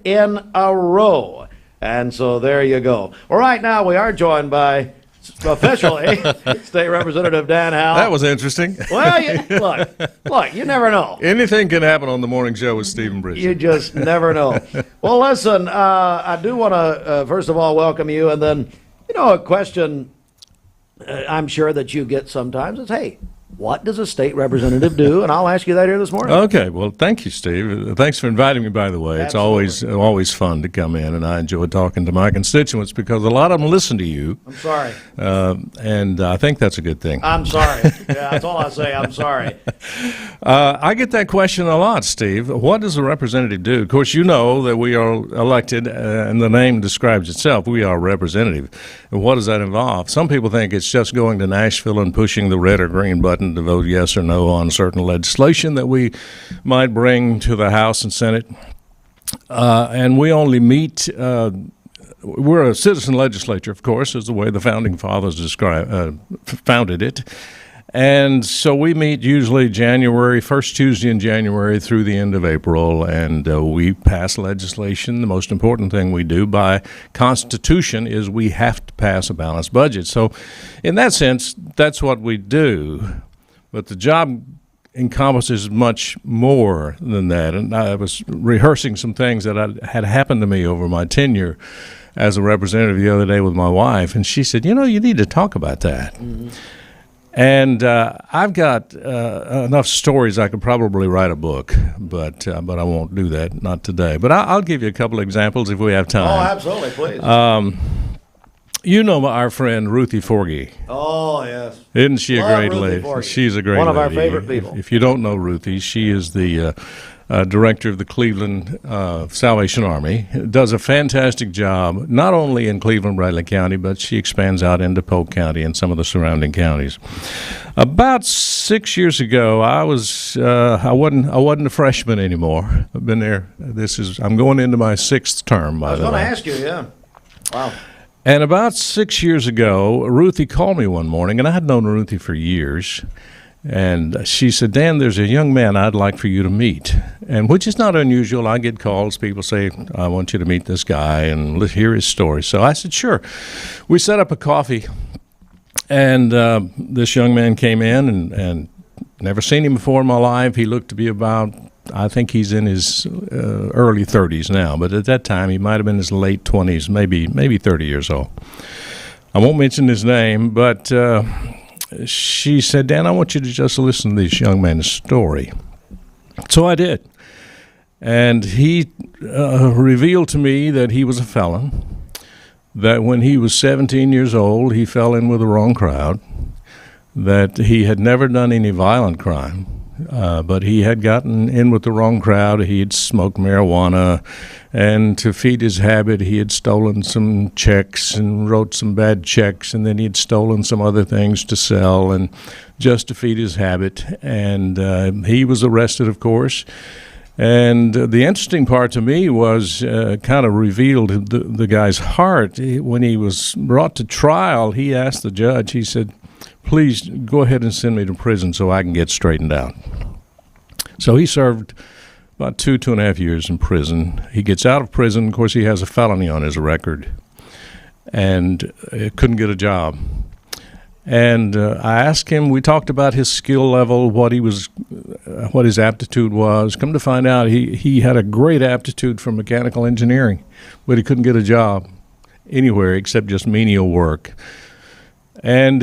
in a row. And so there you go. Well, right now we are joined by officially State Representative Dan Howell. That was interesting. Well, look, you never know. Anything can happen on the morning show with Stephen Bridges. You just never know. Well, listen, I do want to, first of all, welcome you. And then, a question I'm sure that you get sometimes is, hey, what does a state representative do? And I'll ask you that here this morning. Okay. Well, thank you, Steve. Thanks for inviting me, by the way. Absolutely. It's always fun to come in, and I enjoy talking to my constituents because a lot of them listen to you. I'm sorry. And I think that's a good thing. I'm sorry. Yeah, that's all I say. I'm sorry. I get that question a lot, Steve. What does a representative do? Of course, you know that we are elected, and the name describes itself. We are representative. And what does that involve? Some people think it's just going to Nashville and pushing the red or green button to vote yes or no on certain legislation that we might bring to the House and Senate. And we only meet, we're a citizen legislature, of course, is the way the founding fathers founded it. And so we meet usually first Tuesday in January through the end of April, and we pass legislation. The most important thing we do by Constitution is we have to pass a balanced budget. So in that sense, that's what we do. But the job encompasses much more than that. And I was rehearsing some things that had happened to me over my tenure as a representative the other day with my wife, and she said, you need to talk about that. Mm-hmm. And I've got enough stories I could probably write a book, but I won't do that, not today. But I'll give you a couple of examples if we have time. Oh, absolutely, please. Our friend Ruthie Forgey. Oh, yes. Isn't she a great Ruthie lady? Forgey. She's a great lady. One of our favorite people. If you don't know Ruthie, she is the director of the Cleveland Salvation Army. Does a fantastic job, not only in Cleveland, Bradley County, but she expands out into Polk County and some of the surrounding counties. About 6 years ago, I wasn't a freshman anymore. I've been there. I'm going into my sixth term, by the way. I was going to ask you, yeah. Wow. And about 6 years ago, Ruthie called me one morning, and I had known Ruthie for years. And she said, Dan, there's a young man I'd like for you to meet, and which is not unusual. I get calls. People say, I want you to meet this guy and hear his story. So I said, sure. We set up a coffee, and this young man came in and never seen him before in my life. He looked to be about, I think he's in his early 30s now, but at that time he might have been in his late 20s, maybe 30 years old. I won't mention his name, but she said, Dan, I want you to just listen to this young man's story. So I did. And he revealed to me that he was a felon, that when he was 17 years old, he fell in with the wrong crowd, that he had never done any violent crime, but he had gotten in with the wrong crowd. He had smoked marijuana, and to feed his habit, he had stolen some checks and wrote some bad checks, and then he had stolen some other things to sell, and just to feed his habit. And he was arrested, of course. And the interesting part to me was kind of revealed the guy's heart. When he was brought to trial, he asked the judge, he said, please go ahead and send me to prison so I can get straightened out. So he served about 2.5 years in prison. He gets out of prison. Of course, he has a felony on his record and couldn't get a job. And I asked him, we talked about his skill level, what his aptitude was. Come to find out, he had a great aptitude for mechanical engineering, but he couldn't get a job anywhere except just menial work. And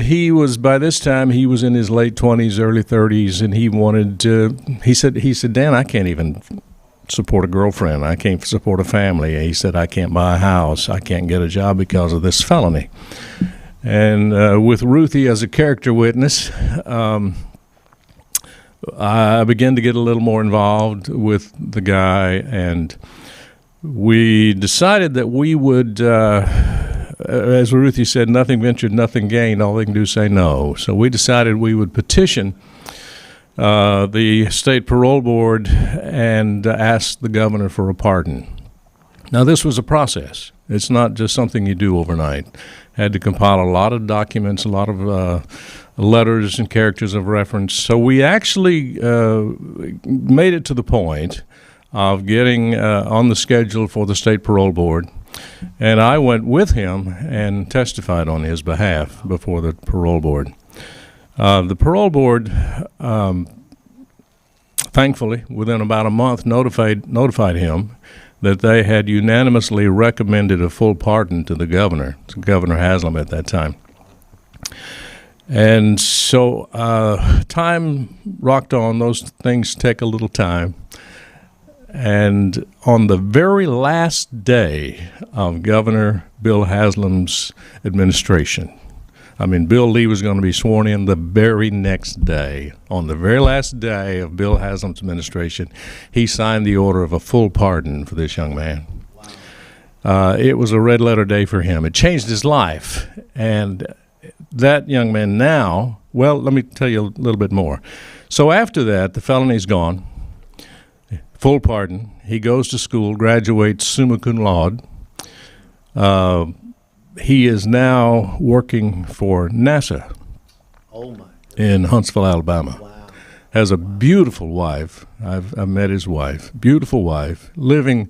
by this time, he was in his late 20s, early 30s, and he said, Dan, I can't even support a girlfriend. I can't support a family. He said, I can't buy a house. I can't get a job because of this felony. And with Ruthie as a character witness, I began to get a little more involved with the guy, and we decided that we would, as Ruthie said, nothing ventured, nothing gained. All they can do is say no. So we decided we would petition the state parole board and ask the governor for a pardon. Now, this was a process. It's not just something you do overnight. Had to compile a lot of documents, a lot of letters and characters of reference. So we actually made it to the point of getting on the schedule for the state parole board. And I went with him and testified on his behalf before the parole board. The parole board, thankfully, within about a month, notified him that they had unanimously recommended a full pardon to the governor, to Governor Haslam at that time. And so time rocked on. Those things take a little time. And on the very last day of Governor Bill Haslam's administration, Bill Lee was going to be sworn in the very next day. On the very last day of Bill Haslam's administration, he signed the order of a full pardon for this young man. Wow. It was a red-letter day for him. It changed his life. And that young man now, well, let me tell you a little bit more. So after that, the felony's gone. Full pardon. He goes to school, graduates summa cum laude. He is now working for NASA in Huntsville, Alabama. Wow. Has a beautiful wife. I've met his wife. Beautiful wife, living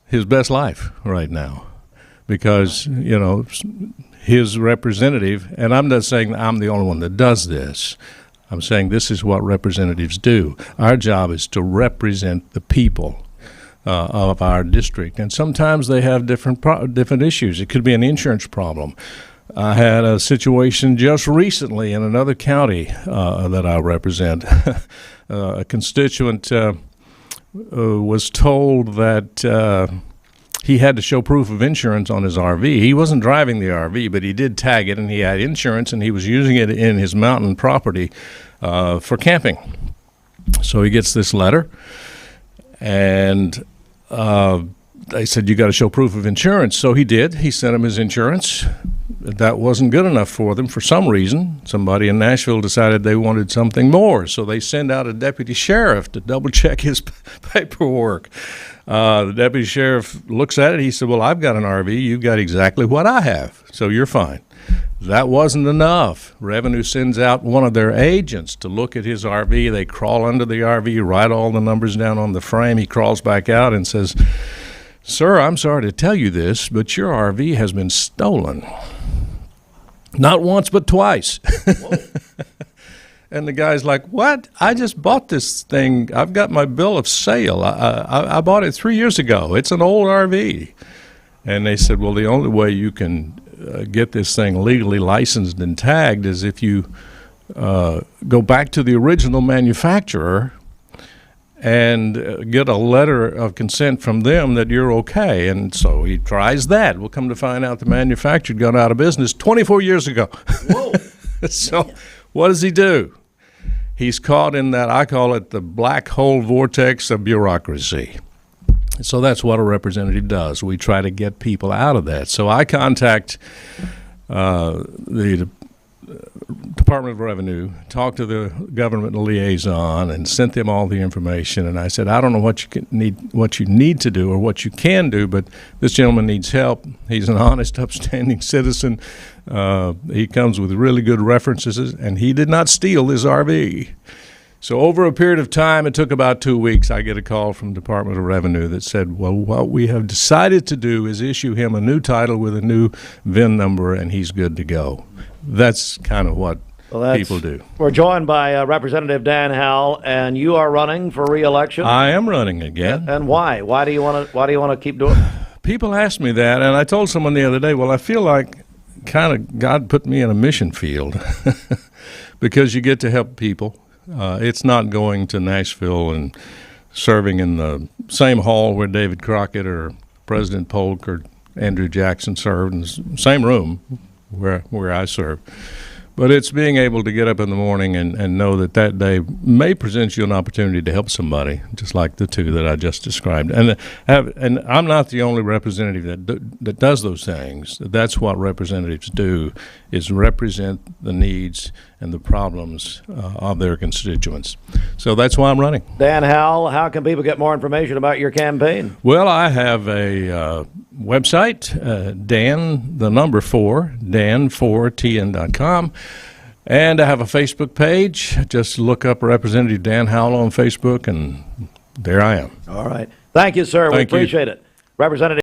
his best life right now because, his representative, and I'm not saying I'm the only one that does this. I'm saying this is what representatives do. Our job is to represent the people of our district, and sometimes they have different issues. It could be an insurance problem. I had a situation just recently in another county that I represent. A constituent was told that he had to show proof of insurance on his RV. He wasn't driving the RV, but he did tag it, and he had insurance, and he was using it in his mountain property for camping. So he gets this letter, and they said, you got to show proof of insurance. So he did. He sent him his insurance. That wasn't good enough for them for some reason. Somebody in Nashville decided they wanted something more, so they send out a deputy sheriff to double-check his paperwork. The deputy sheriff looks at it. He said, well, I've got an RV. You've got exactly what I have, so you're fine. That wasn't enough. Revenue sends out one of their agents to look at his RV. They crawl under the RV, write all the numbers down on the frame. He crawls back out and says, sir, I'm sorry to tell you this, but your RV has been stolen. Not once, but twice. And the guy's like, what? I just bought this thing. I've got my bill of sale. I bought it 3 years ago. It's an old RV. And they said, well, the only way you can get this thing legally licensed and tagged is if you go back to the original manufacturer and get a letter of consent from them that you're okay. And so he tries that. We'll come to find out the manufacturer got out of business 24 years ago. Whoa. So what does he do? He's caught in that, I call it the black hole vortex of bureaucracy. So that's what a representative does. We try to get people out of that. So I contact the Department of Revenue, talked to the government liaison, and sent them all the information. And I said, I don't know what you need to do or what you can do, but this gentleman needs help. He's an honest, upstanding citizen. He comes with really good references, and he did not steal this RV. So over a period of time, it took about 2 weeks, I get a call from the Department of Revenue that said, well, what we have decided to do is issue him a new title with a new VIN number, and he's good to go. That's kind of what people do. We're joined by Representative Dan Howell, and you are running for re-election. I am running again. And why? Why do you want to keep doing it? People ask me that, and I told someone the other day, well, I feel like kind of God put me in a mission field because you get to help people. It's not going to Nashville and serving in the same hall where David Crockett or President Polk or Andrew Jackson served, in the same room where I serve. But it's being able to get up in the morning and know that day may present you an opportunity to help somebody, just like the two that I just described. And I'm not the only representative that does those things. That's what representatives do, is represent the needs and the problems of their constituents. So that's why I'm running. Dan Howell, how can people get more information about your campaign? Well, I have a website, dan4tn.com. And I have a Facebook page. Just look up Representative Dan Howell on Facebook, and there I am. All right. Thank you, sir. We Thank you. appreciate it. Representative